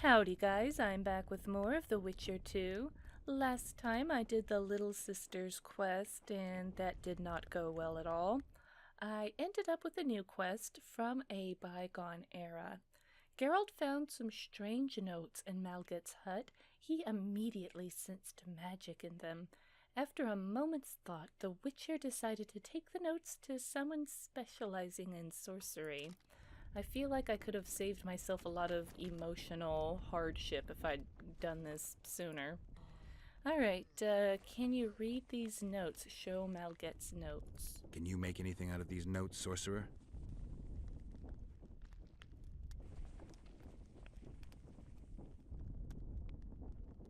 Howdy guys, I'm back with more of The Witcher 2. Last time I did the Little Sisters quest and that did not go well at all. I ended up with a new quest from a bygone era. Geralt found some strange notes in Malget's hut. He immediately sensed magic in them. After a moment's thought, the Witcher decided to take the notes to someone specializing in sorcery. I feel like I could have saved myself a lot of emotional hardship if I'd done this sooner. Alright, can you read these notes? Show Malget's notes. Can you make anything out of these notes, sorcerer?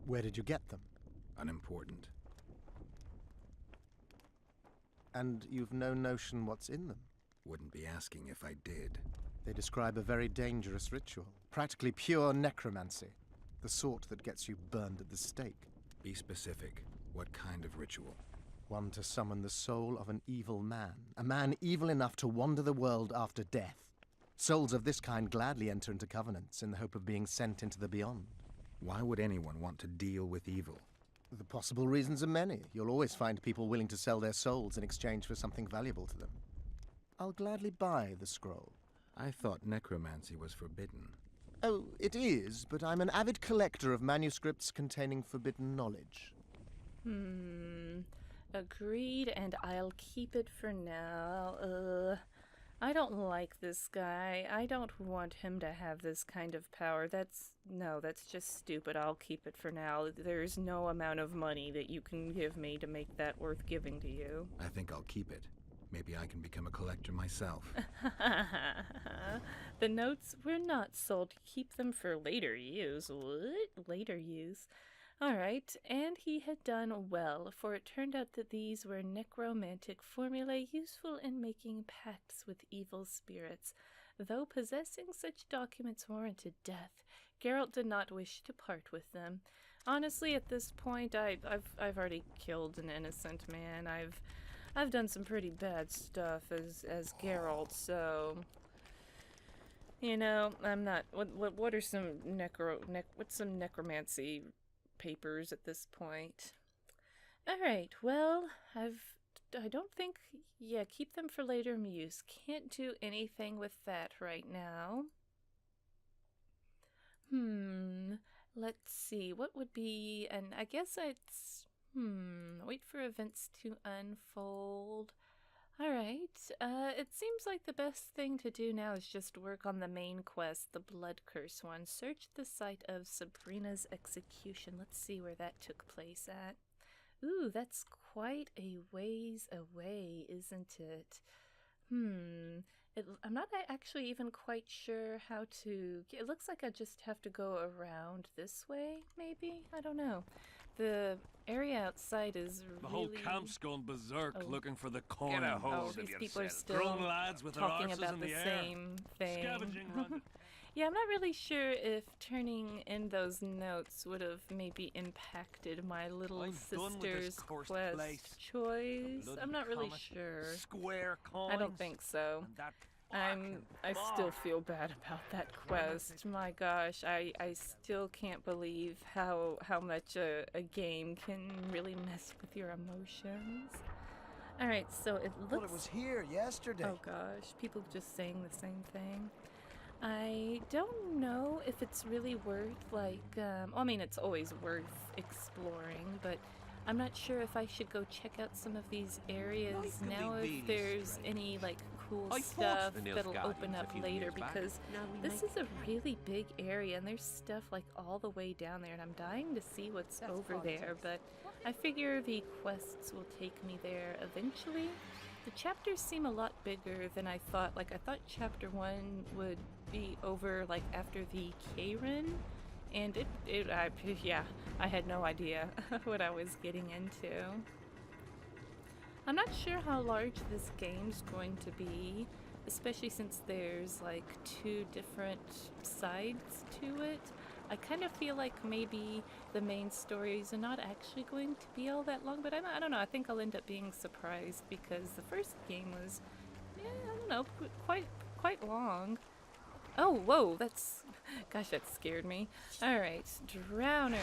Where did you get them? Unimportant. And you've no notion what's in them? Wouldn't be asking if I did. They describe a very dangerous ritual, practically pure necromancy, the sort that gets you burned at the stake. Be specific. What kind of ritual? One to summon the soul of an evil man, a man evil enough to wander the world after death. Souls of this kind gladly enter into covenants in the hope of being sent into the beyond. Why would anyone want to deal with evil? The possible reasons are many. You'll always find people willing to sell their souls in exchange for something valuable to them. I'll gladly buy the scroll. I thought necromancy was forbidden. Oh, it is, but I'm an avid collector of manuscripts containing forbidden knowledge. Agreed, and I'll keep it for now. I don't like this guy. I don't want him to have this kind of power. That's just stupid. I'll keep it for now. There's no amount of money that you can give me to make that worth giving to you. I think I'll keep it. Maybe I can become a collector myself. The notes were not sold. Keep them for later use. What? Later use? Alright, and he had done well, for it turned out that these were necromantic formulae useful in making pacts with evil spirits. Though possessing such documents warranted death, Geralt did not wish to part with them. Honestly, at this point, I've already killed an innocent man. I've done some pretty bad stuff as Geralt, so you know, I'm not. What are some what's some necromancy papers at this point? All right. Well, I don't think. Yeah, keep them for later use. Can't do anything with that right now. Let's see. What would be? And I guess it's. Wait for events to unfold. Alright, it seems like the best thing to do now is just work on the main quest, the Blood Curse one. Search the site of Sabrina's execution. Let's see where that took place at. Ooh, that's quite a ways away, isn't it? I'm not actually even quite sure how to... It looks like I just have to go around this way, maybe? I don't know. The area outside is really... The whole camp's gone berserk looking for the coin. Get a hold these of people are yourself. still Grown lads with their talking arses about in the the air. same thing. Scavenging around. Yeah, I'm not really sure if turning in those notes would have maybe impacted my little I'm done with this sister's cursed quest place. choice. Bloody I'm not really comet, sure. Square coins. I don't think so. And that I still feel bad about that quest. My gosh, I still can't believe how much a game can really mess with your emotions. Alright, so it looks... Well, it was here yesterday. Oh gosh, people just saying the same thing. I don't know if it's really worth, like, I mean, it's always worth exploring, but I'm not sure if I should go check out some of these areas Life can now, be if really there's strange. any, like, cool I fought stuff the Nilfgaardians that'll open a up few later, years back. because Now we this make is a really big area, and there's stuff, like, all the way down there, and I'm dying to see what's over there, but I figure the quests will take me there eventually. The chapters seem a lot bigger than I thought. Like, I thought chapter 1 would be over, like, after the Karen, and I had no idea what I was getting into. I'm not sure how large this game's going to be, especially since there's, like, 2 different sides to it. I kind of feel like maybe the main stories are not actually going to be all that long, but I don't know. I think I'll end up being surprised because the first game was, I don't know, quite long. Oh, whoa, that's... Gosh, that scared me. Alright, drowners.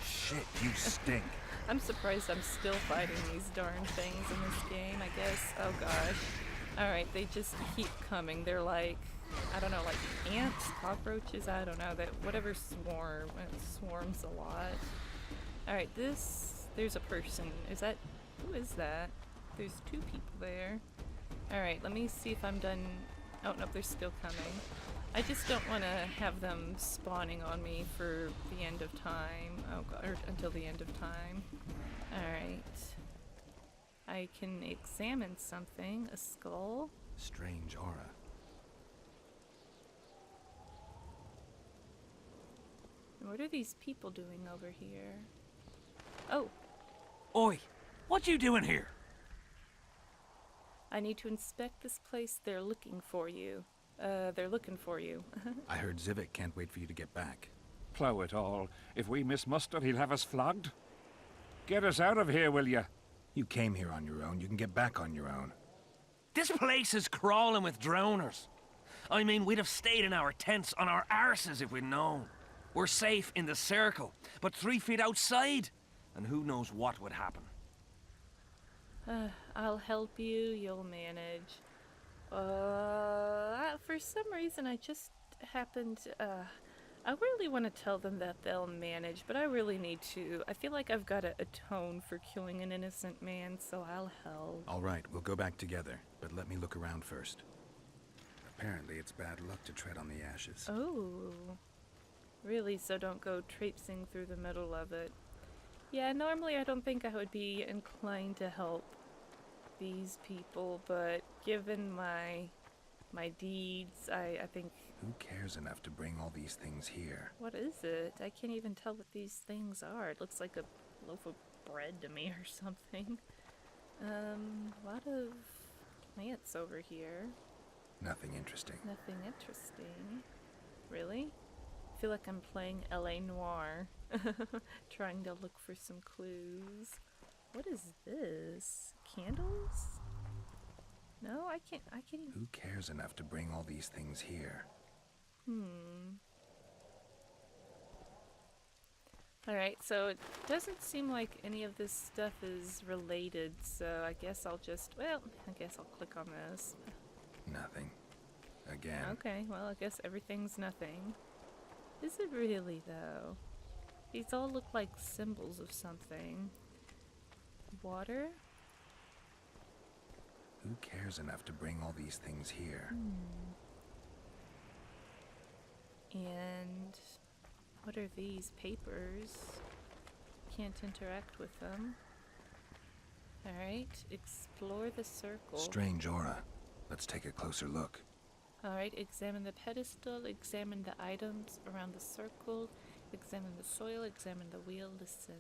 Shit, you stink. I'm surprised I'm still fighting these darn things in this game, I guess. Oh gosh. Alright, they just keep coming. They're like, I don't know, like ants, cockroaches, I don't know. That whatever swarm, it swarms a lot. Alright, there's a person. Who is that? There's two people there. Alright, let me see if I'm done. Oh, no, they're still coming. I just don't want to have them spawning on me for the end of time. Oh god, or until the end of time. Alright. I can examine something. A skull. Strange aura. What are these people doing over here? Oh, Oi, what you doing here? I need to inspect this place. They're looking for you. They're looking for you. I heard Zivik can't wait for you to get back. Plough it all. If we miss muster, he'll have us flogged. Get us out of here, will ya? You came here on your own. You can get back on your own. This place is crawling with drowners. I mean, we'd have stayed in our tents on our arses if we'd known. We're safe in the circle, but 3 feet outside, and who knows what would happen. I'll help you. You'll manage. For some reason, I just happened. I really want to tell them that they'll manage, but I really need to. I feel like I've got to atone for killing an innocent man, so I'll help. All right, we'll go back together, but let me look around first. Apparently, it's bad luck to tread on the ashes. Oh, really? So don't go traipsing through the middle of it. Yeah, normally I don't think I would be inclined to help these people, but given my deeds, I think... Who cares enough to bring all these things here? What is it? I can't even tell what these things are. It looks like a loaf of bread to me or something. A lot of plants over here. Nothing interesting. Nothing interesting. Really? I feel like I'm playing L.A. Noire. Trying to look for some clues. What is this? Candles? No, I can't even... Who cares enough to bring all these things here? Alright, so it doesn't seem like any of this stuff is related, so I guess I'll just... Well, I guess I'll click on this. Nothing. Again. Okay, well, I guess everything's nothing. Is it really, though? These all look like symbols of something. Water? Who cares enough to bring all these things here? And what are these papers? Can't interact with them. Alright, explore the circle. Strange aura. Let's take a closer look. Alright, examine the pedestal, examine the items around the circle, examine the soil, examine the wheel, listen.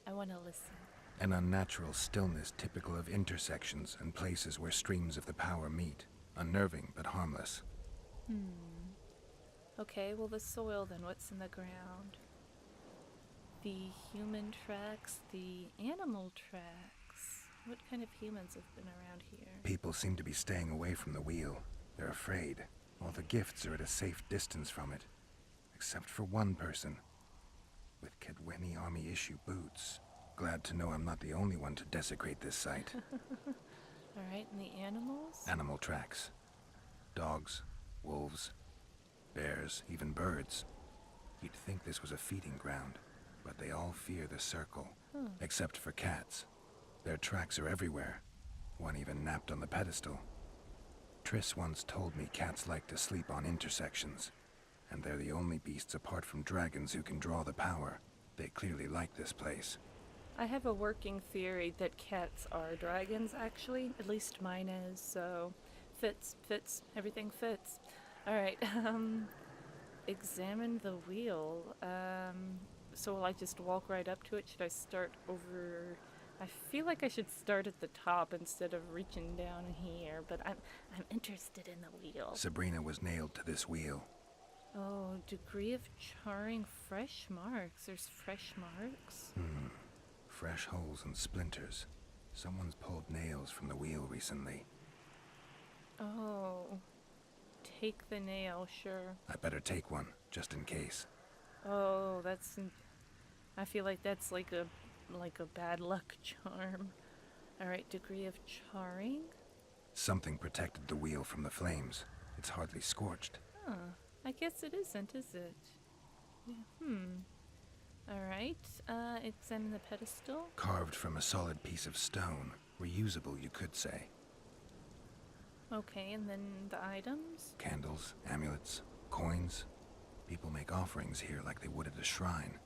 I want to listen. An unnatural stillness typical of intersections and places where streams of the power meet. Unnerving, but harmless. Okay, well the soil then, what's in the ground? The human tracks, the animal tracks. What kind of humans have been around here? People seem to be staying away from the wheel. They're afraid. All the gifts are at a safe distance from it. Except for one person. With Kedweni Army issue boots. Glad to know I'm not the only one to desecrate this site. Alright, and the animals? Animal tracks. Dogs, wolves, bears, even birds. You'd think this was a feeding ground, but they all fear the circle. Except for cats. Their tracks are everywhere. One even napped on the pedestal. Triss once told me cats like to sleep on intersections, and they're the only beasts apart from dragons who can draw the power. They clearly like this place. I have a working theory that cats are dragons, actually. At least mine is, so... Fits. Everything fits. Alright, examine the wheel. So will I just walk right up to it? Should I start over... I feel like I should start at the top instead of reaching down here, but I'm interested in the wheel. Sabrina was nailed to this wheel. Oh, degree of charring, fresh marks. There's fresh marks? Fresh holes and splinters. Someone's pulled nails from the wheel recently. Oh. take the nail, sure. I better take one, just in case. Oh, I feel like that's like a bad luck charm. Alright, degree of charring. Something protected the wheel from the flames. It's hardly scorched. Huh. I guess it isn't, is it? Yeah, Alright, examine the pedestal. Carved from a solid piece of stone. Reusable, you could say. Okay, and then the items? Candles, amulets, coins. People make offerings here like they would at a shrine.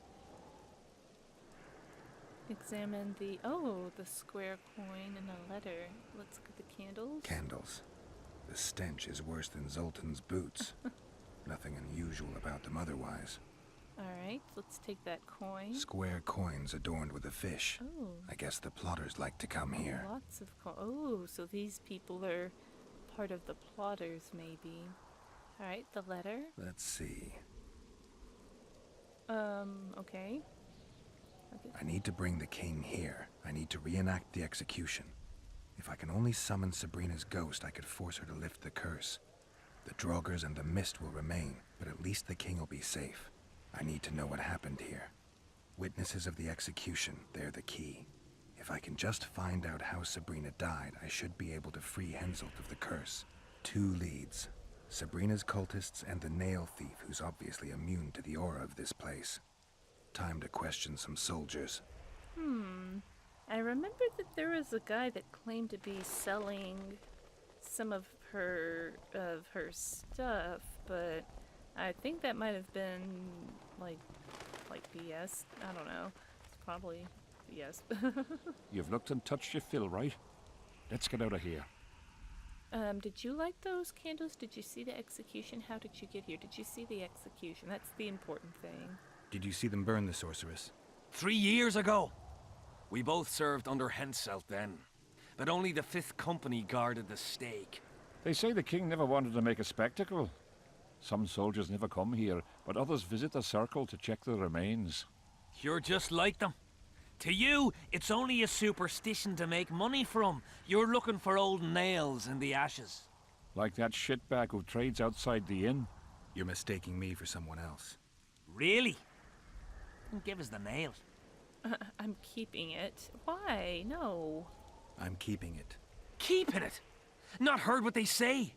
Examine the square coin and a letter. Let's look at the candles. Candles. The stench is worse than Zoltan's boots. Nothing unusual about them otherwise. Alright, let's take that coin. Square coins adorned with a fish. Oh. I guess the plotters like to come here. Lots of Oh, so these people are part of the plotters, maybe. Alright, the letter. Let's see. Okay. I need to bring the king here. I need to reenact the execution. If I can only summon Sabrina's ghost, I could force her to lift the curse. The Draugrs and the mist will remain, but at least the king will be safe. I need to know what happened here. Witnesses of the execution, they're the key. If I can just find out how Sabrina died, I should be able to free Henselt of the curse. 2 leads. Sabrina's cultists and the nail thief who's obviously immune to the aura of this place. Time to question some soldiers. I remember that there was a guy that claimed to be selling some of her stuff, but I think that might have been like BS. I don't know. It's probably BS. You've looked and touched your fill, right? Let's get out of here. Did you light those candles? Did you see the execution? How did you get here? Did you see the execution? That's the important thing. Did you see them burn the sorceress? 3 years ago. We both served under Henselt then, but only the 5th Company guarded the stake. They say the king never wanted to make a spectacle. Some soldiers never come here, but others visit the circle to check the remains. You're just like them. To you, it's only a superstition to make money from. You're looking for old nails in the ashes. Like that shitbag who trades outside the inn. You're mistaking me for someone else. Really? Then give us the nail. I'm keeping it. Why? No. I'm keeping it. Keeping it? Not heard what they say.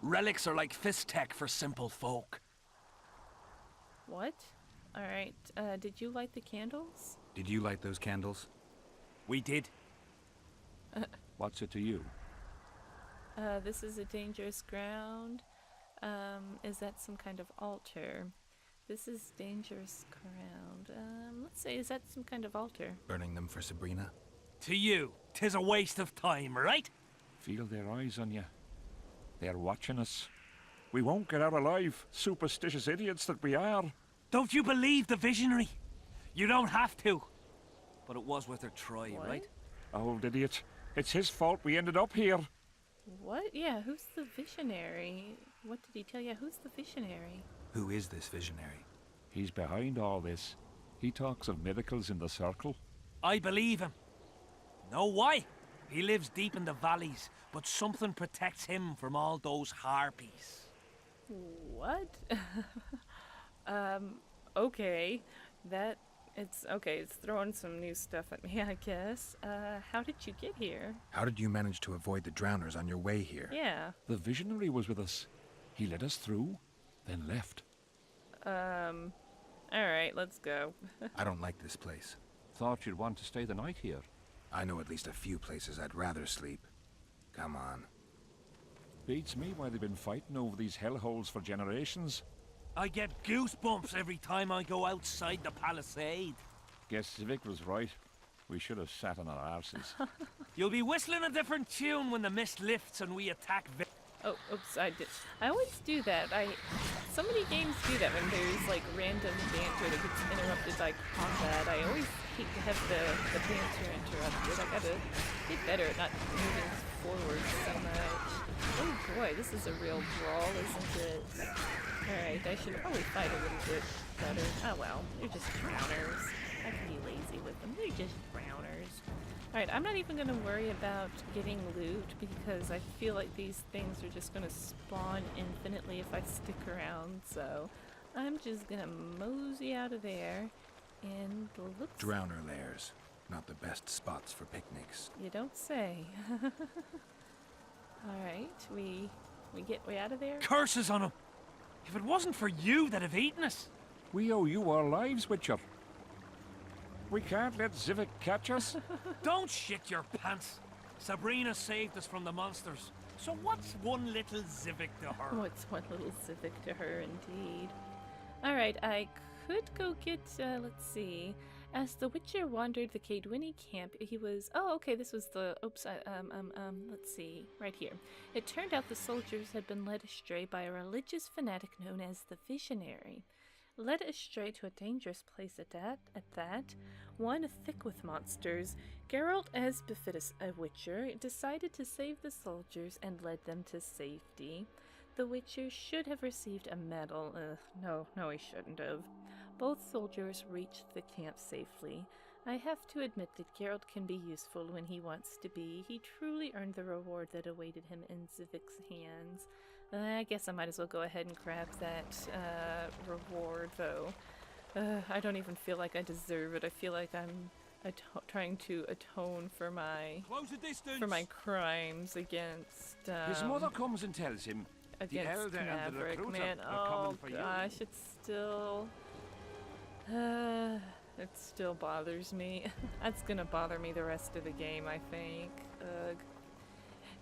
Relics are like fist tech for simple folk. What? Alright, did you light the candles? Did you light those candles? We did. What's it to you? This is a dangerous ground. Is that some kind of altar? This is dangerous ground. Let's say, is that some kind of altar? Burning them for Sabrina? To you, 'tis a waste of time, right? Feel their eyes on you. They're watching us. We won't get out alive, superstitious idiots that we are. Don't you believe the visionary? You don't have to. But it was worth a try, What? right? Old idiot. It's his fault we ended up here. What? Yeah, who's the visionary? What did he tell you? Who's the visionary? Who is this visionary? He's behind all this. He talks of miracles in the circle. I believe him. Know why? He lives deep in the valleys, but something protects him from all those harpies. What? Okay. It's throwing some new stuff at me, I guess. How did you get here? How did you manage to avoid the drowners on your way here? Yeah. The visionary was with us. He led us through, then left. Alright, let's go. I don't like this place. Thought you'd want to stay the night here. I know at least a few places I'd rather sleep. Come on. Beats me why they've been fighting over these hellholes for generations. I get goosebumps every time I go outside the palisade. Guess Civic was right. We should have sat on our arses. You'll be whistling a different tune when the mist lifts and we attack. Oh, oops, I always do that. So many games do that when there's like random banter that gets interrupted by combat. I always hate to have the banter interrupted. I gotta get better at not moving forward so much. Oh boy, this is a real brawl, isn't it? Alright, I should probably fight a little bit better. Oh well, they're just drowners. I can be lazy with them. They're just drowners. Alright, I'm not even going to worry about getting loot because I feel like these things are just going to spawn infinitely if I stick around, so I'm just going to mosey out of there and look. Drowner lairs. Not the best spots for picnics. You don't say. Alright, we get way out of there? Curses on him! If it wasn't for you, they'd have eaten us. We owe you our lives, Witcher. We can't let Zivik catch us. Don't shit your pants. Sabrina saved us from the monsters. So what's one little Zivik to her? What's one little civic to her, indeed. Alright, I could go get, let's see. As the Witcher wandered the Cadwini camp, he was... Oh, okay, this was the... Oops, let's see. Right here. It turned out the soldiers had been led astray by a religious fanatic known as the Visionary. Led astray to a dangerous place at that, one thick with monsters, Geralt, as befits a Witcher, decided to save the soldiers and led them to safety. The Witcher should have received a medal. No, he shouldn't have. Both soldiers reached the camp safely. I have to admit that Geralt can be useful when he wants to be. He truly earned the reward that awaited him in Zivik's hands. I guess I might as well go ahead and grab that reward, though. I don't even feel like I deserve it. I feel like I'm trying to atone for my crimes against His mother comes and tells him the against elder and the Maverick, recruiter man. are Oh coming for you. gosh, it still bothers me. That's gonna bother me the rest of the game, I think. Ugh.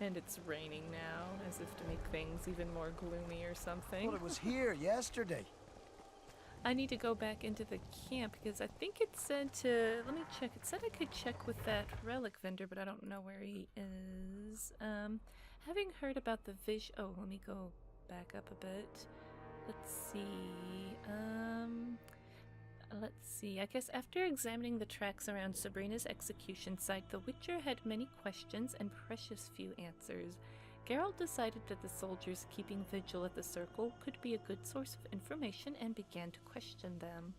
And it's raining now, as if to make things even more gloomy or something. Well, it was here yesterday. I need to go back into the camp because I think it said to... Let me check. It said I could check with that relic vendor, but I don't know where he is. Having heard about the Oh, let me go back up a bit. Let's see. I guess after examining the tracks around Sabrina's execution site, the Witcher had many questions and precious few answers. Geralt decided that the soldiers keeping vigil at the circle could be a good source of information and began to question them.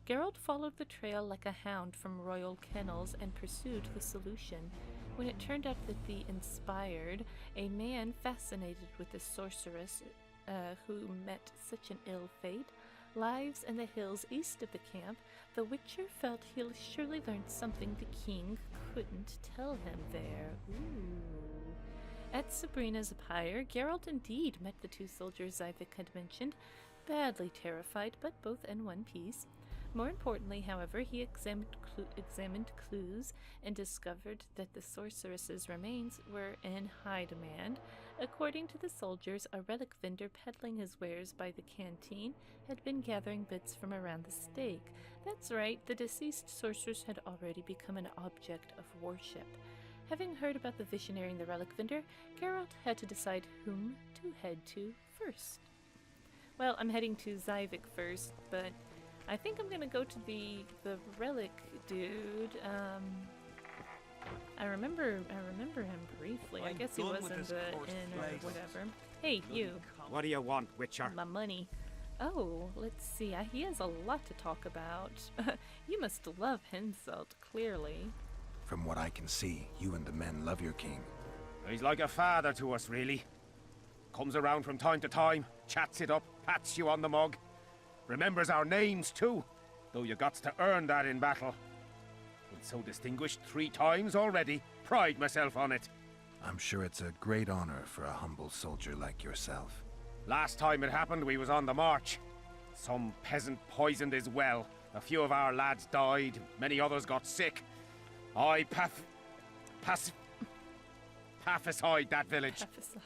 Geralt followed the trail like a hound from royal kennels and pursued the solution. When it turned out that the Inspired, a man fascinated with the sorceress who met such an ill fate, lives in the hills east of the camp, the Witcher felt he'll surely learn something the king couldn't tell him there. Ooh. At Sabrina's pyre, Geralt indeed met the two soldiers Zyvik had mentioned, badly terrified, but both in one piece. More importantly, however, he examined clues and discovered that the sorceress's remains were in high demand. According to the soldiers, a relic vendor peddling his wares by the canteen had been gathering bits from around the stake. That's right, the deceased sorceress had already become an object of worship. Having heard about the visionary and the relic vendor, Geralt had to decide whom to head to first. Well, I'm heading to Zyvik first, but I think I'm gonna go to the relic dude. I remember him briefly. I guess he was in the inn or whatever. Hey, you. What do you want, Witcher? My money. Oh, let's see. He has a lot to talk about. You must love Henselt, clearly. From what I can see, you and the men love your king. He's like a father to us, really. Comes around from time to time, chats it up, pats you on the mug. Remembers our names, too, though you gots to earn that in battle. Been so distinguished 3 times already. Pride myself on it. I'm sure it's a great honor for a humble soldier like yourself. Last time it happened, we was on the march. Some peasant poisoned his well. A few of our lads died, many others got sick. I pacified that village.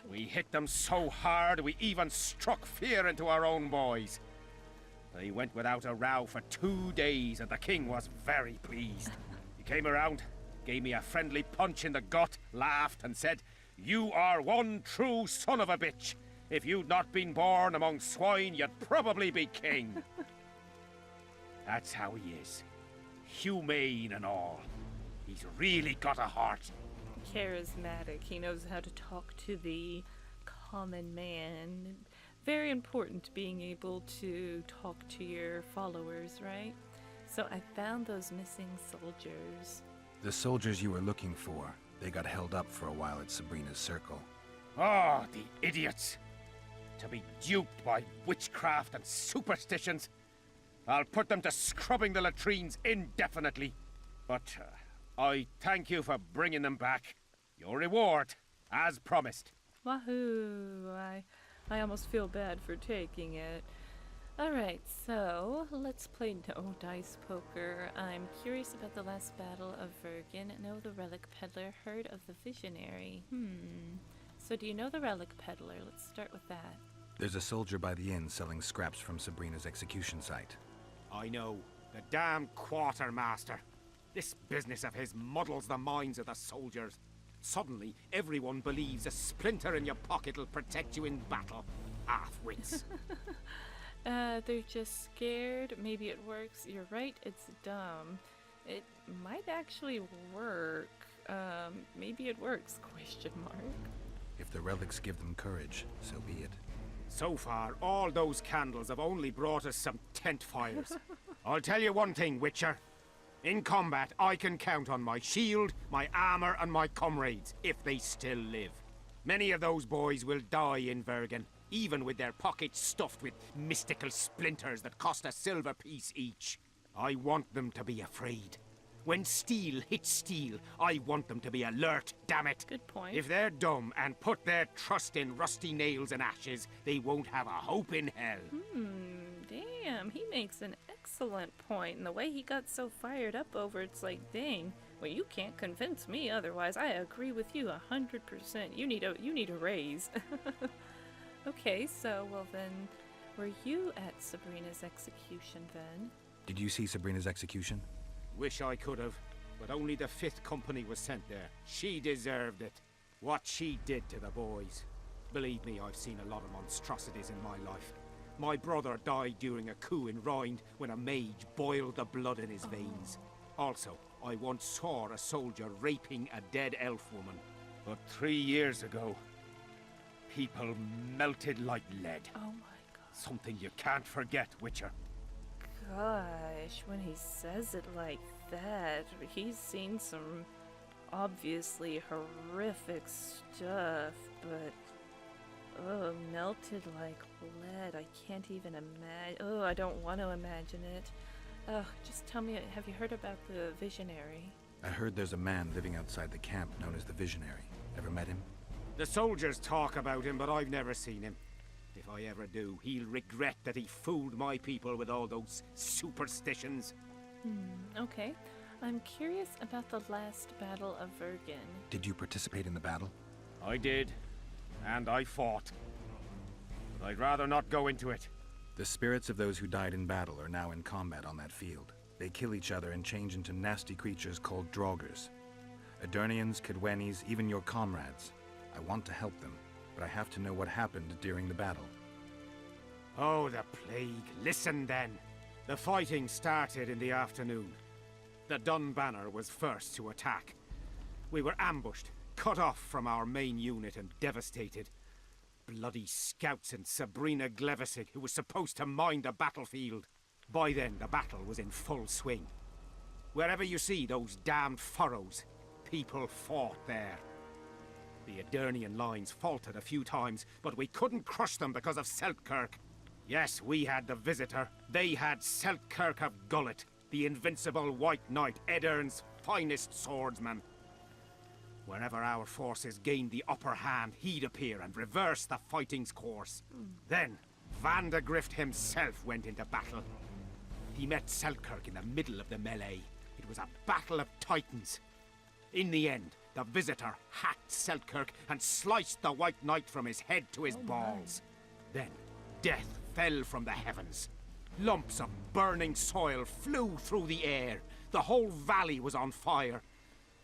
We hit them so hard, we even struck fear into our own boys. They went without a row for 2 days, and the king was very pleased. He came around, gave me a friendly punch in the gut, laughed, and said, "You are one true son of a bitch. If you'd not been born among swine, you'd probably be king." That's how he is. Humane and all. He's really got a heart. Charismatic. He knows how to talk to the common man. Very important being able to talk to your followers, right? So I found those missing soldiers. The soldiers you were looking for, they got held up for a while at Sabrina's circle. Oh, the idiots! To be duped by witchcraft and superstitions. I'll put them to scrubbing the latrines indefinitely. But I thank you for bringing them back. Your reward, as promised. Wahoo! I almost feel bad for taking it. Alright, so let's play no dice poker. I'm curious about the last battle of Vergen. Know the relic peddler. Heard of the visionary. So do you know the relic peddler? Let's start with that. There's a soldier by the inn selling scraps from Sabrina's execution site. I know. The damned quartermaster. This business of his muddles the minds of the soldiers. Suddenly, everyone believes a splinter in your pocket'll protect you in battle. Half-wits. They're just scared. Maybe it works. You're right, it's dumb. It might actually work. Maybe it works, question mark. If the relics give them courage, so be it. So far, all those candles have only brought us some tent fires. I'll tell you one thing, Witcher. In combat, I can count on my shield, my armor, and my comrades, if they still live. Many of those boys will die in Vergen, even with their pockets stuffed with mystical splinters that cost a silver piece each. I want them to be afraid. When steel hits steel, I want them to be alert, damn it. Good point. If they're dumb and put their trust in rusty nails and ashes, they won't have a hope in hell. Damn, he makes an excellent point. And the way he got so fired up over it's like, dang, well, you can't convince me otherwise. I agree with you 100%. You need a raise. Okay, so, well then, were you at Sabrina's execution then? Did you see Sabrina's execution? Wish I could have, but only the 5th Company was sent there. She deserved it. What she did to the boys. Believe me, I've seen a lot of monstrosities in my life. My brother died during a coup in Rind when a mage boiled the blood in his veins. Also, I once saw a soldier raping a dead elf woman. But 3 years ago, people melted like lead. Oh my god. Something you can't forget, Witcher. Gosh, when he says it like that, he's seen some obviously horrific stuff, but oh, melted like lead. I can't even imagine. Oh, I don't want to imagine it. Oh, just tell me, have you heard about the visionary? I heard there's a man living outside the camp known as the Visionary. Ever met him? The soldiers talk about him, but I've never seen him. If I ever do, he'll regret that he fooled my people with all those superstitions. Okay. I'm curious about the last battle of Vergen. Did you participate in the battle? I did, and I fought. But I'd rather not go into it. The spirits of those who died in battle are now in combat on that field. They kill each other and change into nasty creatures called Draugrs. Eternians, Cadwennies, even your comrades. I want to help them, but I have to know what happened during the battle. Oh, the plague. Listen then. The fighting started in the afternoon. The Dun Banner was first to attack. We were ambushed, cut off from our main unit and devastated. Bloody scouts and Sabrina Glevissig, who was supposed to mind the battlefield. By then, the battle was in full swing. Wherever you see those damned furrows, people fought there. The Eternian lines faltered a few times, but we couldn't crush them because of Seltkirk. Yes, we had the Visitor. They had Seltkirk of Gullet, the invincible White Knight, Edern's finest swordsman. Wherever our forces gained the upper hand, he'd appear and reverse the fighting's course. Then, Vandegrift himself went into battle. He met Seltkirk in the middle of the melee. It was a battle of titans. In the end, the Visitor hacked Seltkirk and sliced the White Knight from his head to his balls. Then, death fell from the heavens. Lumps of burning soil flew through the air. The whole valley was on fire.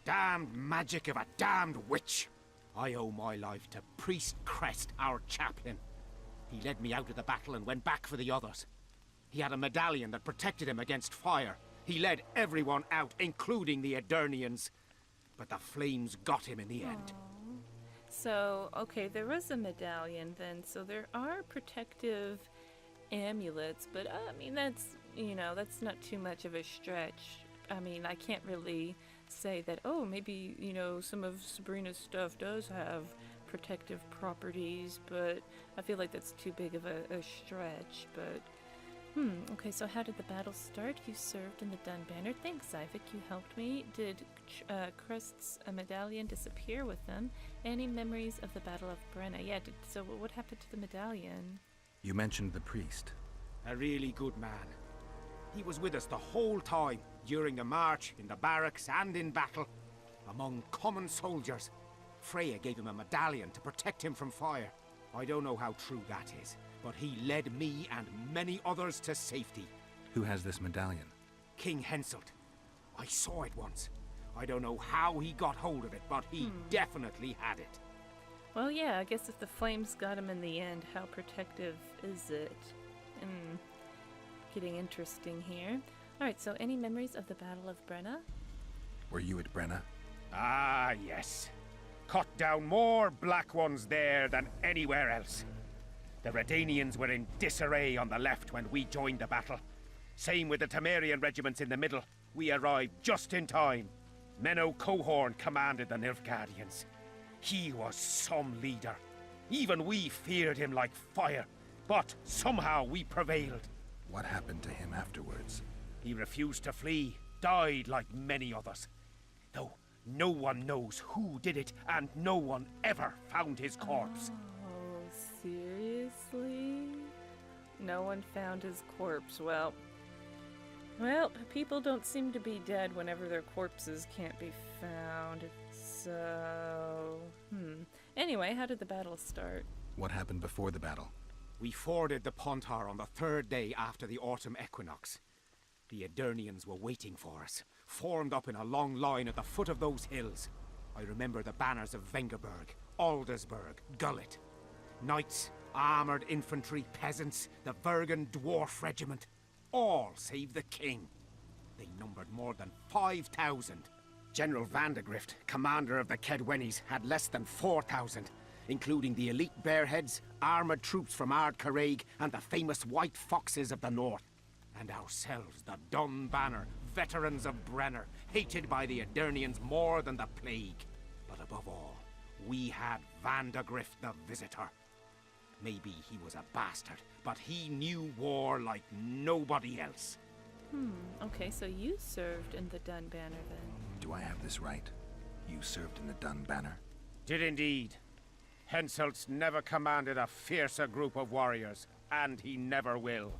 Damned magic of a damned witch. I owe my life to Priest Crest, our chaplain. He led me out of the battle and went back for the others. He had a medallion that protected him against fire. He led everyone out, including the Eternians. But the flames got him in the end. So, okay, there was a medallion then, so there are protective amulets, but I mean, that's that's not too much of a stretch. I mean, I can't really say that, oh, maybe, some of Sabrina's stuff does have protective properties, but I feel like that's too big of a stretch. But okay, so how did the battle start? You served in the Dun Banner. Thanks, Ivik, you helped me. Did Crest's medallion disappear with them? Any memories of the Battle of Brenna? Yeah, so what happened to the medallion? You mentioned the priest. A really good man. He was with us the whole time, during the march, in the barracks, and in battle. Among common soldiers. Freya gave him a medallion to protect him from fire. I don't know how true that is, but he led me and many others to safety. Who has this medallion? King Henselt. I saw it once. I don't know how he got hold of it, but he definitely had it. Well, yeah, I guess if the flames got him in the end, how protective is it? Getting interesting here. Alright, so any memories of the Battle of Brenna? Were you at Brenna? Ah, yes. Cut down more black ones there than anywhere else. The Redanians were in disarray on the left when we joined the battle. Same with the Temerian regiments in the middle. We arrived just in time. Menno Cohorn commanded the Nilfgaardians. He was some leader. Even we feared him like fire. But somehow we prevailed. What happened to him afterwards? He refused to flee, died like many others. Though no one knows who did it, and no one ever found his corpse. Oh, seriously? No one found his corpse. Well, people don't seem to be dead whenever their corpses can't be found. So, Anyway, how did the battle start? What happened before the battle? We forded the Pontar on the third day after the autumn equinox. The Aedirnians were waiting for us, formed up in a long line at the foot of those hills. I remember the banners of Vengerberg, Aldersburg, Gullet. Knights, armoured infantry, peasants, the Vergen Dwarf Regiment. All save the king. They numbered more than 5,000. General Vandegrift, commander of the Kedwennies, had less than 4,000, including the elite Bearheads, armoured troops from Ard Caraig, and the famous White Foxes of the North. And ourselves, the Dun Banner, veterans of Brenner, hated by the Aedirnians more than the plague. But above all, we had Vandegrift the Visitor. Maybe he was a bastard, but he knew war like nobody else. Okay, so you served in the Dun Banner then. Do I have this right? You served in the Dun Banner? Did indeed. Henselt's never commanded a fiercer group of warriors, and he never will.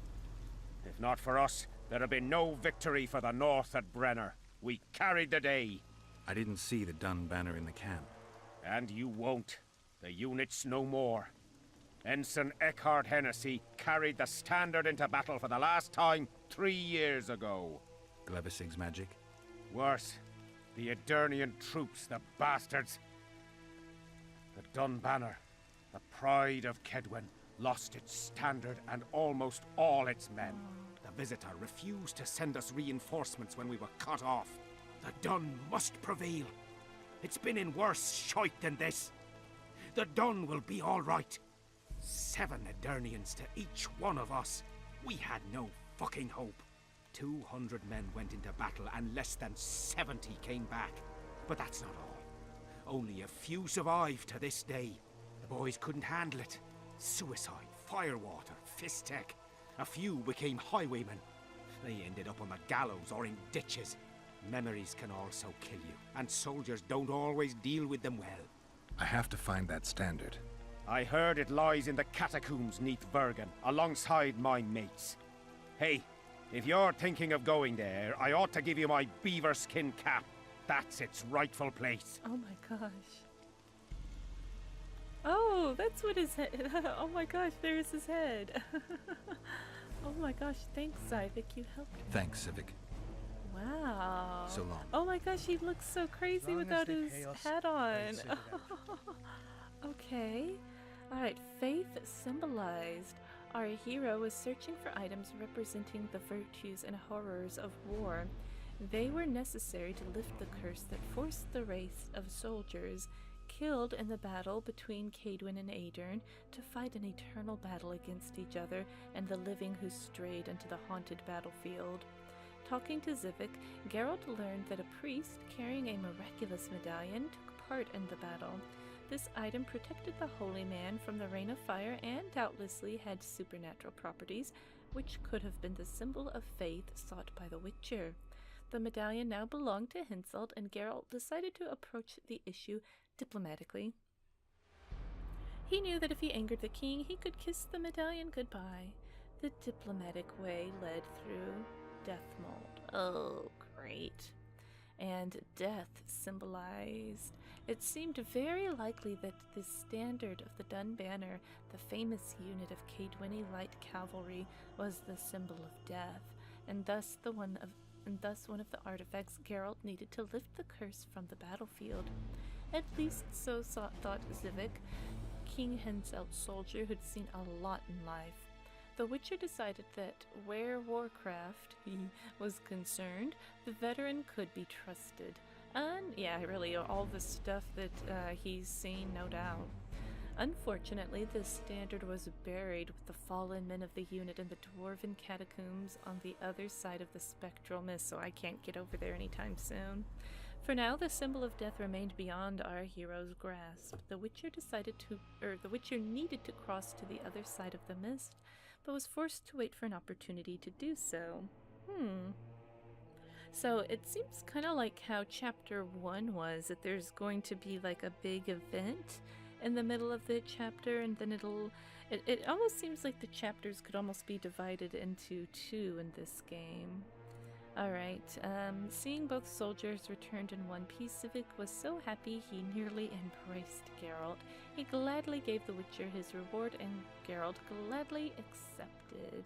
If not for us, there'd have been no victory for the North at Brenner. We carried the day. I didn't see the Dun Banner in the camp. And you won't. The unit's no more. Ensign Eckhard Hennessy carried the standard into battle for the last time 3 years ago. Glevisig's magic? Worse. The Aedirnian troops, the bastards. The Dun Banner, the pride of Kedwen, lost its standard and almost all its men. The Visitor refused to send us reinforcements when we were cut off. The Dun must prevail. It's been in worse shite than this. The Dun will be all right. 7 Aedirnians to each one of us. We had no fucking hope. 200 men went into battle and less than 70 came back. But that's not all. Only a few survived to this day. The boys couldn't handle it. Suicide, firewater, fistek. A few became highwaymen. They ended up on the gallows or in ditches. Memories can also kill you, and soldiers don't always deal with them well. I have to find that standard. I heard it lies in the catacombs neath Bergen, alongside my mates. Hey, if you're thinking of going there, I ought to give you my beaver skin cap. That's its rightful place. Oh my gosh. Oh, that's what his head... Oh my gosh, there's his head. Oh my gosh, thanks, Ivik, you helped me. Thanks, Civic. Wow. So long. Oh my gosh, he looks so crazy without his hat on. Okay. Alright, faith symbolized. Our hero was searching for items representing the virtues and horrors of war. They were necessary to lift the curse that forced the race of soldiers killed in the battle between Cadwyn and Aedern to fight an eternal battle against each other and the living who strayed into the haunted battlefield. Talking to Zivik, Geralt learned that a priest carrying a miraculous medallion took part in the battle. This item protected the holy man from the rain of fire and doubtlessly had supernatural properties, which could have been the symbol of faith sought by the Witcher. The medallion now belonged to Henselt, and Geralt decided to approach the issue diplomatically. He knew that if he angered the king, he could kiss the medallion goodbye. The diplomatic way led through Deathmold. Oh, great. And death symbolized. It seemed very likely that the standard of the Dun Banner, the famous unit of Cadwini light cavalry, was the symbol of death, and thus one of the artifacts Geralt needed to lift the curse from the battlefield. At least so thought Zivik, King Henselt's soldier who'd seen a lot in life. The Witcher decided that where Warcraft was concerned, the veteran could be trusted. And yeah, really, all the stuff that he's seen, no doubt. Unfortunately, the standard was buried with the fallen men of the unit in the dwarven catacombs on the other side of the spectral mist, so I can't get over there anytime soon. For now, the symbol of death remained beyond our hero's grasp. The Witcher needed to cross to the other side of the mist, but was forced to wait for an opportunity to do so. So it seems kind of like how chapter 1 was, that there's going to be like a big event in the middle of the chapter, and then it almost seems like the chapters could almost be divided into 2 in this game. Alright, seeing both soldiers returned in one piece, Zivik was so happy he nearly embraced Geralt. He gladly gave the Witcher his reward, and Geralt gladly accepted.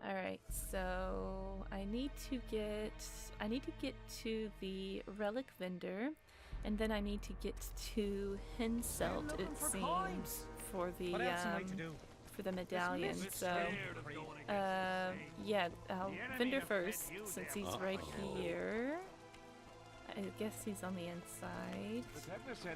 Alright, so I need to get to the relic vendor, and then I need to get to Henselt, it seems, for the for the medallion. So yeah, I'll vendor first since he's right here. I guess he's on the inside.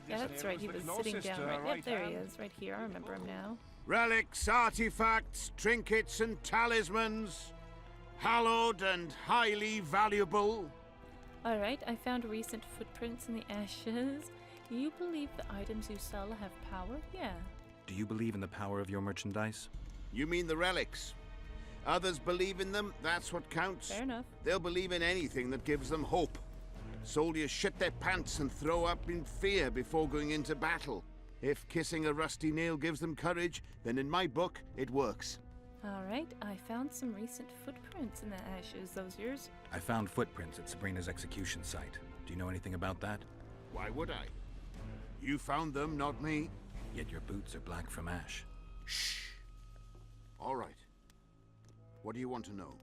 Yeah, that's right, he was sitting down right. Yep, there he is, right here. I remember him now. Relics, artifacts, trinkets and talismans, hallowed and highly valuable. Alright, I found recent footprints in the ashes. You believe the items you sell have power? Yeah. Do you believe in the power of your merchandise? You mean the relics? Others believe in them, that's what counts. Fair enough. They'll believe in anything that gives them hope. Soldiers shit their pants and throw up in fear before going into battle. If kissing a rusty nail gives them courage, then in my book, it works. Alright, I found some recent footprints in the ashes. Those yours? I found footprints at Sabrina's execution site. Do you know anything about that? Why would I? You found them, not me. Yet your boots are black from ash. Shh. All right. What do you want to know?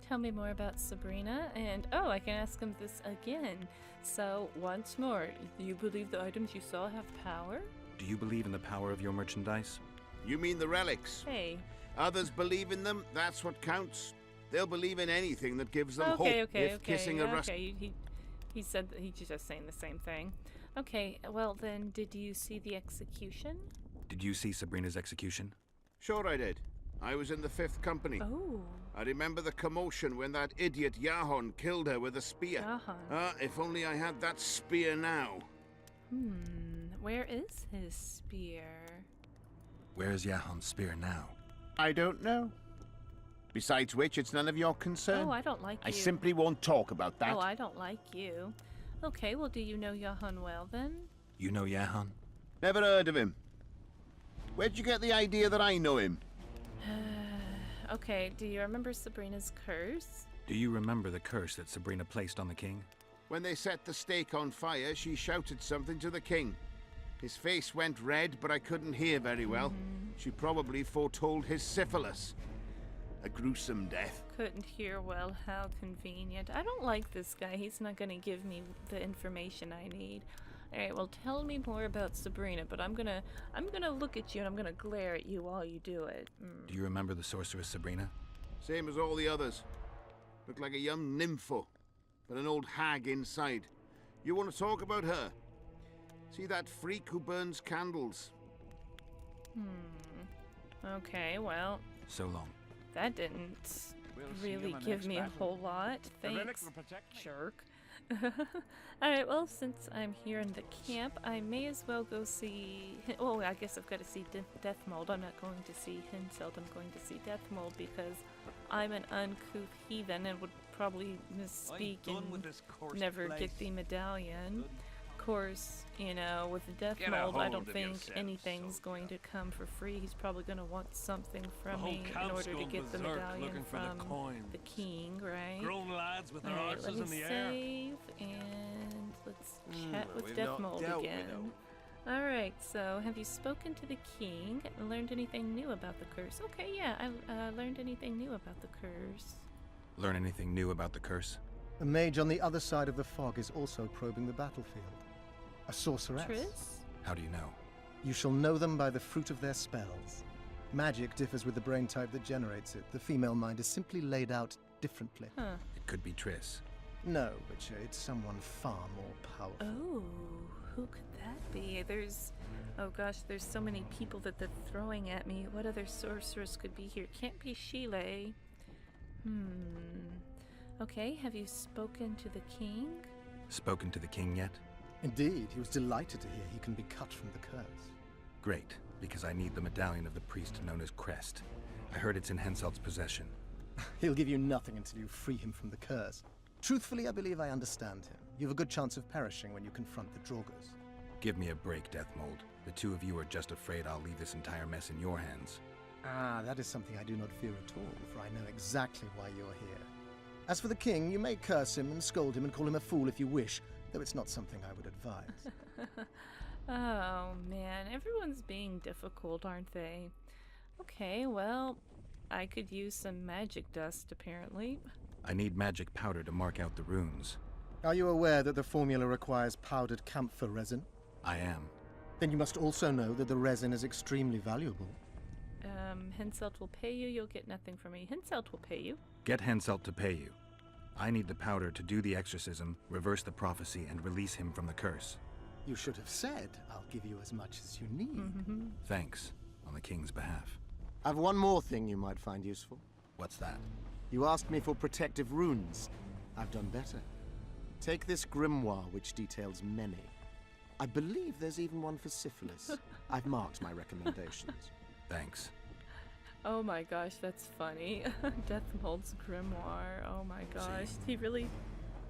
Tell me more about Sabrina, and oh, I can ask him this again. So, once more, do you believe the items you saw have power? Do you believe in the power of your merchandise? You mean the relics? Hey. Others believe in them, that's what counts. They'll believe in anything that gives them hope. Kissing a he said that he's just saying the same thing. Okay, well then, did you see the execution? Did you see Sabrina's execution? Sure I did. I was in the 5th Company. Oh. I remember the commotion when that idiot Yahon killed her with a spear. Yahon. If only I had that spear now. Where is his spear? Where is Yahon's spear now? I don't know. Besides which, it's none of your concern. Oh, I don't like you. I simply won't talk about that. Oh, I don't like you. Okay, well, do you know Yahon well, then? You know Yahon? Never heard of him. Where'd you get the idea that I know him? Okay, do you remember Sabrina's curse? Do you remember the curse that Sabrina placed on the king? When they set the stake on fire, she shouted something to the king. His face went red, but I couldn't hear very well. She probably foretold his syphilis. A gruesome death. Couldn't hear well, how convenient. I don't like this guy. He's not going to give me the information I need. Alright, well, tell me more about Sabrina, but I'm gonna look at you and I'm gonna glare at you while you do it. Do you remember the sorceress Sabrina? Same as all the others. Looked like a young nympho, but an old hag inside. You want to talk about her? See that freak who burns candles? Okay, well, So long. that didn't really give me a whole lot. Thanks, jerk. Alright, well, since I'm here in the camp, I may as well go see... Oh, I guess I've got to see Death Mold. I'm not going to see Henselt, I'm going to see Death Mold because I'm an uncouth heathen and would probably misspeak and never get the medallion. Of course, you know, with the Death Get a Mold, I hold don't of think yourself, anything's going to come for free. He's probably going to want something from The whole me in camp's order to gone get the berserk medallion looking for the from coins. the king, right? Grown lads with their Alright, let arses me in the air. save and let's chat with we've Death no Mold doubt we again. know. Alright, so have you spoken to the king and learned anything new about the curse? Okay, yeah, I learned anything new about the curse. Learn anything new about the curse? A mage on the other side of the fog is also probing the battlefield. A sorceress. Triss? How do you know? You shall know them by the fruit of their spells. Magic differs with the brain type that generates it. The female mind is simply laid out differently. Huh. It could be Triss. No, Witcher, it's someone far more powerful. Oh, who could that be? Oh gosh, there's so many people that they're throwing at me. What other sorceress could be here? Can't be Sheila. Okay, have you spoken to the king? Spoken to the king yet? Indeed, he was delighted to hear he can be cut from the curse. Great, because I need the medallion of the priest known as Crest. I heard it's in Henselt's possession. He'll give you nothing until you free him from the curse. Truthfully, I believe I understand him. You have a good chance of perishing when you confront the Draugrs. Give me a break, Death Mold. The two of you are just afraid I'll leave this entire mess in your hands. Ah, that is something I do not fear at all, for I know exactly why you're here. As for the king, you may curse him and scold him and call him a fool if you wish, though it's not something I would advise. Oh man, everyone's being difficult, aren't they? Okay, well, I could use some magic dust, apparently. I need magic powder to mark out the runes. Are you aware that the formula requires powdered camphor resin? I am. Then you must also know that the resin is extremely valuable. Henselt will pay you, you'll get nothing from me. Henselt will pay you. Get Henselt to pay you. I need the powder to do the exorcism, reverse the prophecy, and release him from the curse. You should have said, I'll give you as much as you need. Thanks, on the king's behalf. I've one more thing you might find useful. What's that? You asked me for protective runes. I've done better. Take this grimoire, which details many. I believe there's even one for syphilis. I've marked my recommendations. Thanks. Oh my gosh, that's funny. Death Mold's grimoire. Oh my gosh. He really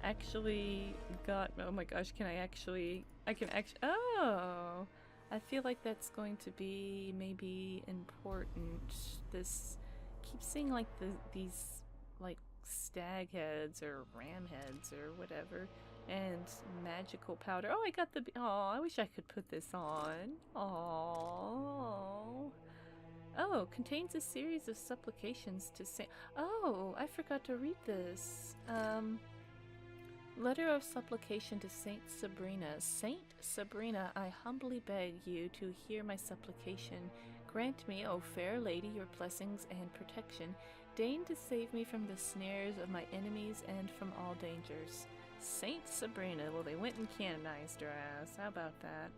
actually got... Oh my gosh, I can actually... Oh! I feel like that's going to be maybe important. This... keeps seeing like these like stag heads or ram heads or whatever. And magical powder. Oh, I got the... Oh, I wish I could put this on. Oh. Oh, contains a series of supplications to Saint... Oh, I forgot to read this. Letter of supplication to Saint Sabrina. Saint Sabrina, I humbly beg you to hear my supplication. Grant me, O fair lady, your blessings and protection. Deign to save me from the snares of my enemies and from all dangers. Saint Sabrina. Well, they went and canonized her ass. How about that?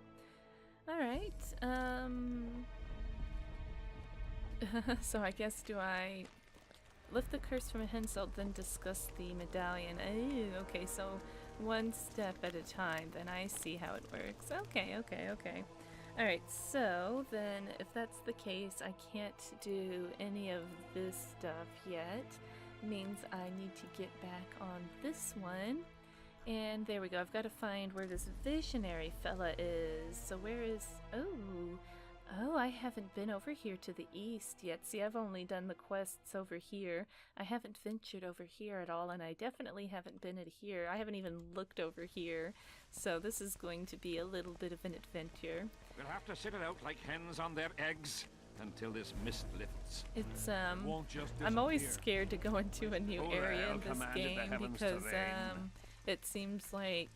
Alright, so I guess, do I lift the curse from Henselt, then discuss the medallion? Oh, okay, so one step at a time, then I see how it works. Okay. Alright, so then if that's the case, I can't do any of this stuff yet. Means I need to get back on this one. And there we go. I've got to find where this visionary fella is. So where is... Oh, I haven't been over here to the east yet. See, I've only done the quests over here. I haven't ventured over here at all, and I definitely haven't been at here. I haven't even looked over here. So this is going to be a little bit of an adventure. We'll have to sit it out like hens on their eggs until this mist lifts. It's, Won't just I'm always disappear. scared to go into a new area in this commanded the game heavens to because, rain. it seems like,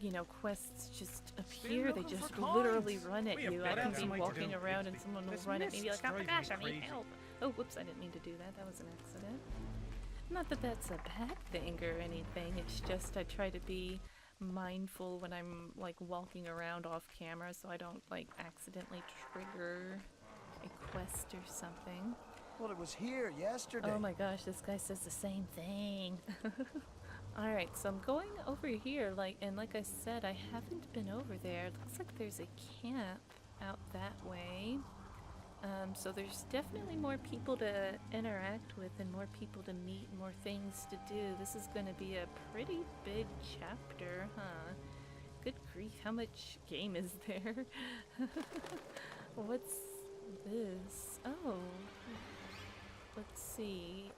you know, quests just appear. They looking just for coins. literally run at We have you. I better can things be to walking do. around and someone will This run at me and be like, mist's oh my driving gosh, me I need crazy." help. Oh, whoops, I didn't mean to do that. That was an accident. Not that that's a bad thing or anything. It's just I try to be mindful when I'm like walking around off camera so I don't like accidentally trigger a quest or something. Well, it was here yesterday. Oh my gosh, this guy says the same thing. Alright, so I'm going over here, like I said, I haven't been over there. It looks like there's a camp out that way. So there's definitely more people to interact with and more people to meet and more things to do. This is going to be a pretty big chapter, huh? Good grief, how much game is there? What's this? Oh, let's see.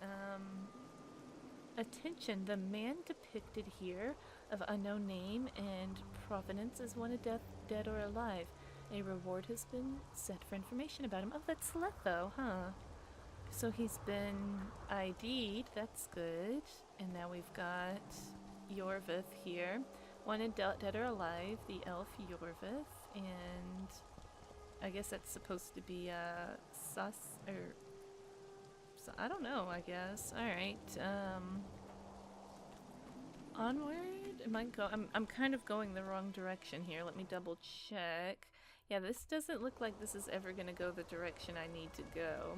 Attention, the man depicted here of unknown name and provenance is wanted dead or alive. A reward has been set for information about him. Oh, that's Letho, huh? So he's been ID'd, that's good. And now we've got Yorvith here. Wanted dead or alive, the elf Yorvith. And I guess that's supposed to be I don't know, I guess. Alright, onward? I'm kind of going the wrong direction here. Let me double check. Yeah, this doesn't look like this is ever gonna go the direction I need to go.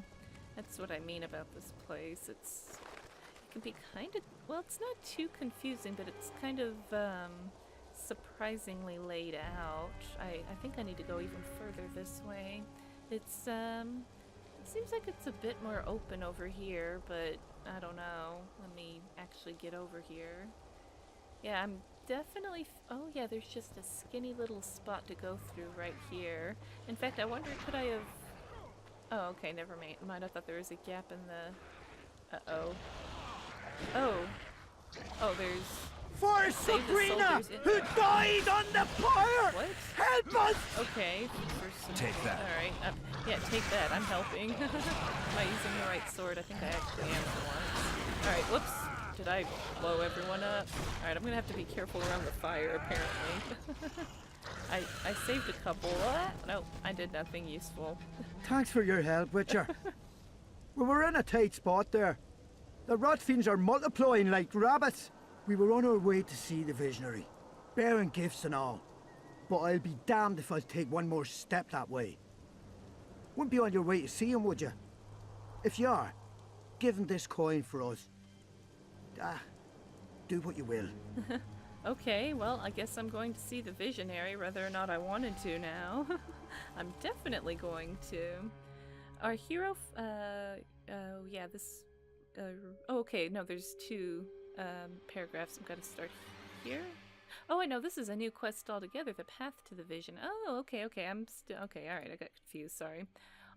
That's what I mean about this place. It can be kind of, well, it's not too confusing, but it's kind of, surprisingly laid out. I think I need to go even further this way. It's, it seems like it's a bit more open over here, but I don't know. Let me actually get over here. Yeah, I'm definitely... oh yeah, there's just a skinny little spot to go through right here. In fact, I wonder, could I have... oh, okay, never mind. I thought there was a gap in the... uh-oh. Oh, there's... For Sabrina, who died on the pyre! What? Help us! Okay. Take that. Alright. Yeah, take that. I'm helping. Am I using the right sword? I think I actually am for once. Alright, whoops. Did I blow everyone up? Alright, I'm gonna have to be careful around the fire, apparently. I saved a couple. No, I did nothing useful. Thanks for your help, Witcher. We were in a tight spot there. The rot fiends are multiplying like rabbits. We were on our way to see the visionary, bearing gifts and all. But I'll be damned if I'll take one more step that way. Wouldn't be on your way to see him, would you? If you are, give him this coin for us. Do what you will. Okay, well, I guess I'm going to see the visionary, whether or not I wanted to now. I'm definitely going to. Our hero, oh yeah, this, oh, okay, no, there's two paragraphs. I'm gonna start here. Oh, I know, this is a new quest altogether, the path to the vision. Oh, okay, I'm still, okay, alright, I got confused, sorry.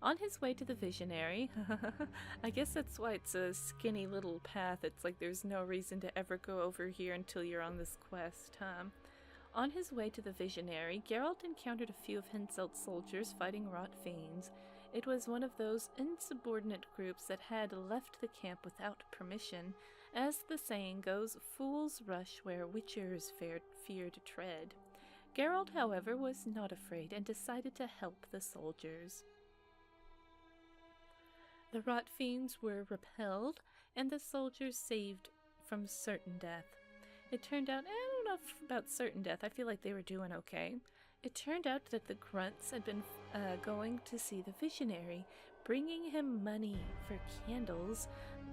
On his way to the visionary, I guess that's why it's a skinny little path. It's like there's no reason to ever go over here until you're on this quest, huh? On his way to the visionary, Geralt encountered a few of Henselt's soldiers fighting rot fiends. It was one of those insubordinate groups that had left the camp without permission. As the saying goes, fools rush where witchers fear to tread. Geralt, however, was not afraid and decided to help the soldiers. The rot fiends were repelled, and the soldiers saved from certain death. It turned out, I don't know about certain death, I feel like they were doing okay. It turned out that the grunts had been going to see the visionary, bringing him money for candles,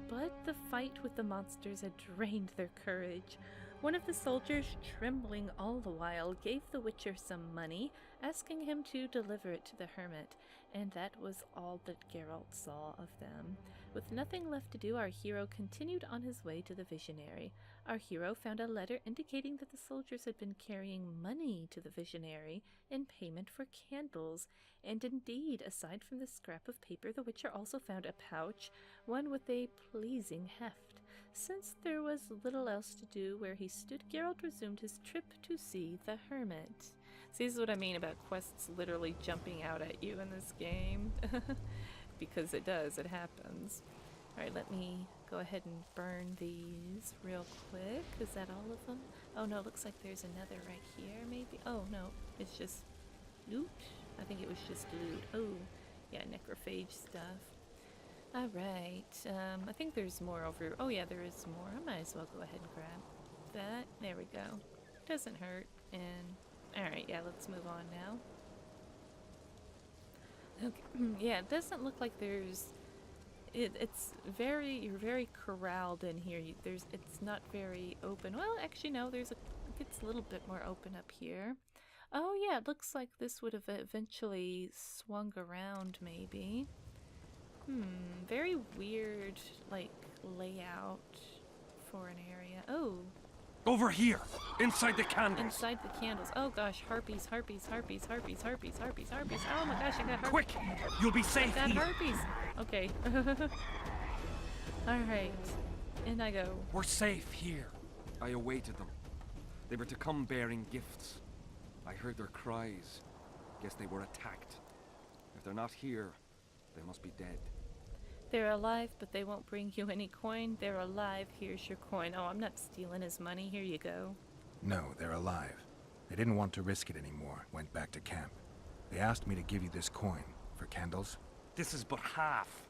but the fight with the monsters had drained their courage. One of the soldiers, trembling all the while, gave the witcher some money, asking him to deliver it to the hermit, and that was all that Geralt saw of them. With nothing left to do, our hero continued on his way to the visionary. Our hero found a letter indicating that the soldiers had been carrying money to the visionary in payment for candles, and indeed, aside from the scrap of paper, the witcher also found a pouch, one with a pleasing heft. Since there was little else to do where he stood, Geralt resumed his trip to see the hermit. See, this is what I mean about quests literally jumping out at you in this game. Because it does, it happens. Alright, let me go ahead and burn these real quick. Is that all of them? Oh no, looks like there's another right here, maybe? Oh no, it's just loot? I think it was just loot. Oh, yeah, necrophage stuff. Alright, I think there's more over... oh yeah, there is more. I might as well go ahead and grab that. There we go. doesn't hurt. And alright, yeah, let's move on now. Okay, yeah, it doesn't look like there's... It's very... You're very corralled in here. It's not very open. Well, actually, no, it gets a little bit more open up here. Oh, yeah, it looks like this would have eventually swung around, maybe. Very weird, like, layout for an area. Oh. Over here, inside the candles. Inside the candles. Oh gosh, harpies, harpies, harpies, harpies, harpies, harpies, harpies. Oh my gosh, I got harpies. Quick, you'll be safe I got here. harpies. Okay. Alright, in I go. We're safe here. I awaited them. They were to come bearing gifts. I heard their cries. Guess they were attacked. If they're not here, they must be dead. They're alive, but they won't bring you any coin. They're alive, here's your coin. Oh, I'm not stealing his money. Here you go. No, they're alive. They didn't want to risk it anymore, went back to camp. They asked me to give you this coin for candles. This is but half.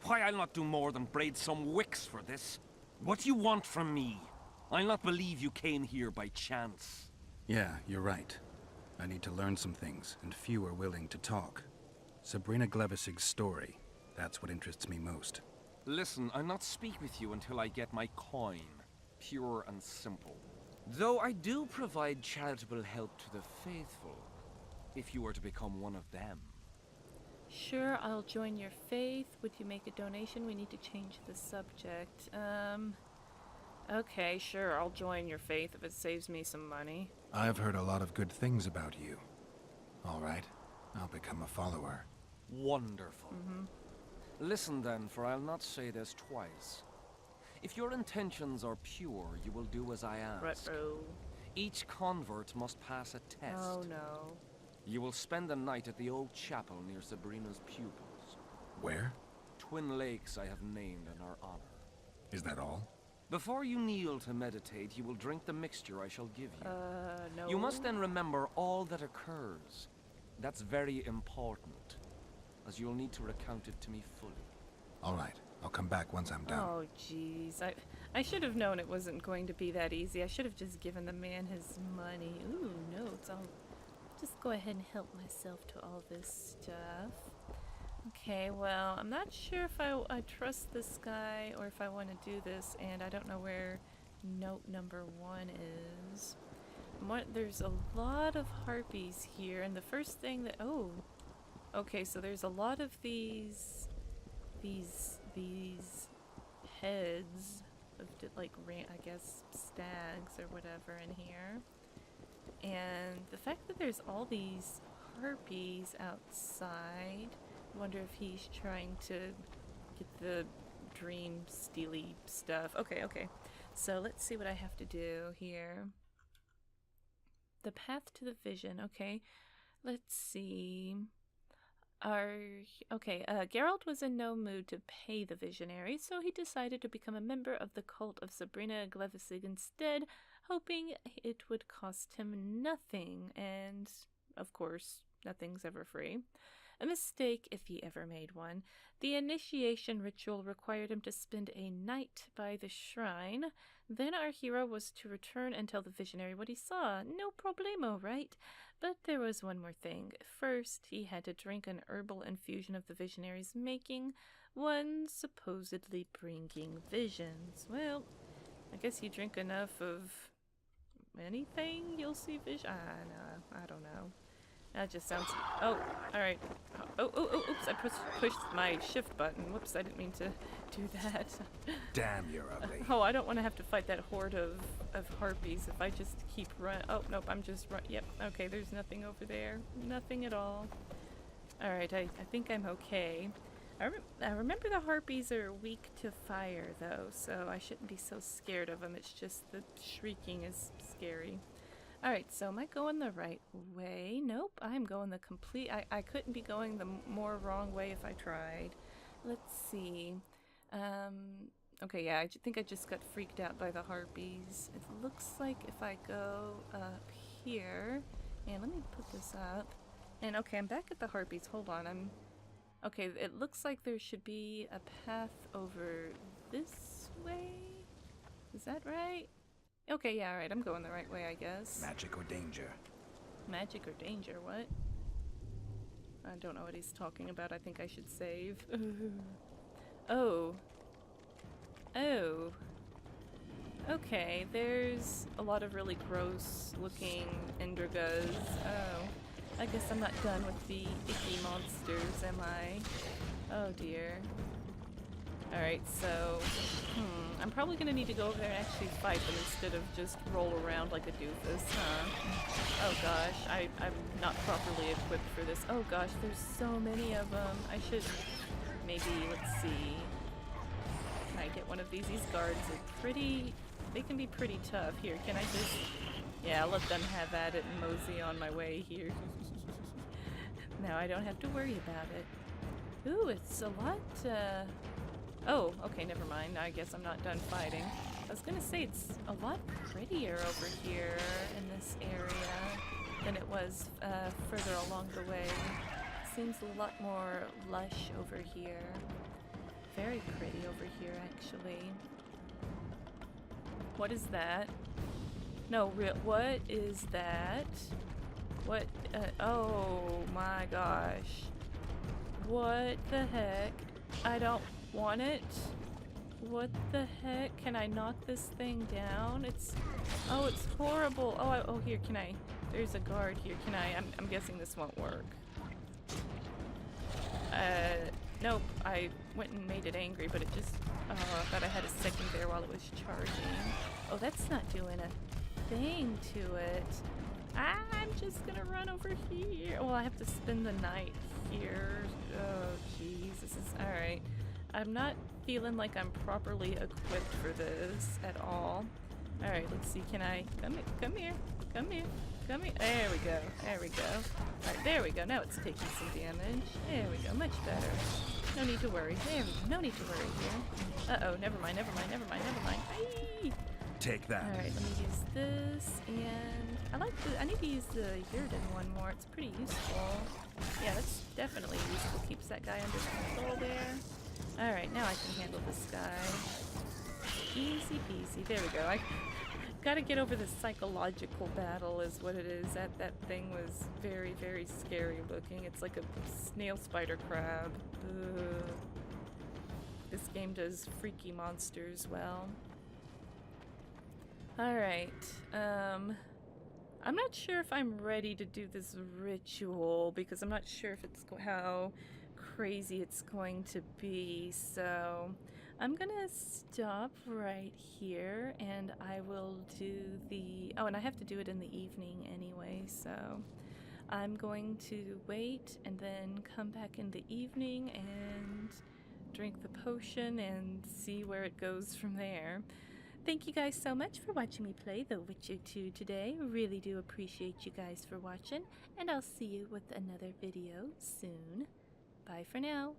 Why, I'll not do more than braid some wicks for this. What do you want from me? I'll not believe you came here by chance. Yeah, you're right. I need to learn some things, and few are willing to talk. Sabrina Glevisig's story, that's what interests me most. Listen, I'll not speak with you until I get my coin. Pure and simple. Though I do provide charitable help to the faithful, if you were to become one of them. Sure, I'll join your faith. Would you make a donation? We need to change the subject. Okay, sure, I'll join your faith if it saves me some money. I've heard a lot of good things about you. All right, I'll become a follower. Wonderful. Listen then, for I'll not say this twice. If your intentions are pure, you will do as I ask. Ruh-roh. Each convert must pass a test. Oh no. You will spend the night at the old chapel near Sabrina's pupils. Where? Twin lakes I have named in our honor. Is that all? Before you kneel to meditate, you will drink the mixture I shall give you. No. You must then remember all that occurs. That's very important, as you'll need to recount it to me fully. All right, I'll come back once I'm done. Oh, jeez. I should have known it wasn't going to be that easy. I should have just given the man his money. Ooh, notes. I'll just go ahead and help myself to all this stuff. Okay, well, I'm not sure if I trust this guy or if I want to do this, and I don't know where note number 1 is. There's a lot of harpies here, and the first thing that... Oh! Okay, so there's a lot of these heads of, like, I guess, stags or whatever in here. And the fact that there's all these harpies outside... I wonder if he's trying to get the dream steely stuff. Okay, okay. So let's see what I have to do here. The path to the vision. Okay, let's see. Geralt was in no mood to pay the visionary, so he decided to become a member of the cult of Sabrina Glevisig instead, hoping it would cost him nothing. And, of course, nothing's ever free. A mistake if he ever made one. The initiation ritual required him to spend a night by the shrine. Then our hero was to return and tell the visionary what he saw. No problemo, right? But there was one more thing. First, he had to drink an herbal infusion of the visionary's making, one supposedly bringing visions. Well, I guess you drink enough of anything, you'll see vision. No, I don't know. That just sounds... Oh, alright. Oops, I pushed my shift button. Whoops, I didn't mean to do that. Damn, you're ugly. Oh, I don't want to have to fight that horde of harpies if I just keep running. Oh, nope, I'm just Yep, okay, there's nothing over there. Nothing at all. Alright, I think I'm okay. I remember the harpies are weak to fire, though, so I shouldn't be so scared of them. It's just the shrieking is scary. Alright, so am I going the right way? Nope, I'm going the complete... I couldn't be going the more wrong way if I tried. Let's see. Okay, yeah, I think I just got freaked out by the harpies. It looks like if I go up here... And let me put this up. And okay, I'm back at the harpies. Hold on, Okay, it looks like there should be a path over this way? Is that right? Okay, yeah, alright, I'm going the right way, I guess. Magic or danger? Magic or danger, what? I don't know what he's talking about. I think I should save. Oh. Oh. Okay, there's a lot of really gross looking Endergas. Oh. I guess I'm not done with the icky monsters, am I? Oh dear. Alright, so... I'm probably gonna need to go over there and actually fight them instead of just roll around like a doofus, huh? Oh gosh, I'm not properly equipped for this. Oh gosh, there's so many of them. I should... maybe, let's see... Can I get one of these? These guards are pretty... They can be pretty tough. Here, can I just... Yeah, I'll let them have at it and mosey on my way here. Now I don't have to worry about it. Ooh, it's a lot, Oh, okay, never mind. I guess I'm not done fighting. I was gonna say it's a lot prettier over here in this area than it was further along the way. Seems a lot more lush over here. Very pretty over here, actually. What is that? No, what is that? What? Oh my gosh. What the heck? I don't want it. What the heck? Can I knock this thing down? It's... Oh, it's horrible. Oh, oh, here, can I... There's a guard here. Can I... I'm guessing this won't work. Nope. I went and made it angry, but it just... Oh, I thought I had a second there while it was charging. Oh, that's not doing a thing to it. I'm just gonna run over here. Oh, I have to spend the night here. Oh, jeez. This is... Alright. I'm not feeling like I'm properly equipped for this at all. Alright, let's see. Can I... Come here. Come here. Come here. Come here. There we go. There we go. Alright, there we go. Now it's taking some damage. There we go. Much better. No need to worry. There we go. No need to worry here. Uh-oh. Never mind. Never mind. Never mind. Never mind. Aye. Take that. Alright, let me use this, and I need to use the Yurden one more. It's pretty useful. Yeah, that's definitely useful. Keeps that guy under control there. Alright, now I can handle this guy. Easy peasy. There we go. I gotta get over the psychological battle is what it is. That thing was very, very scary looking. It's like a snail spider crab. Ugh. This game does freaky monsters well. Alright, I'm not sure if I'm ready to do this ritual because I'm not sure if it's how crazy it's going to be, so I'm gonna stop right here and I will do the... Oh, and I have to do it in the evening anyway, so I'm going to wait and then come back in the evening and drink the potion and see where it goes from there. Thank you guys so much for watching me play The Witcher 2 today. Really do appreciate you guys for watching, and I'll see you with another video soon. Bye for now.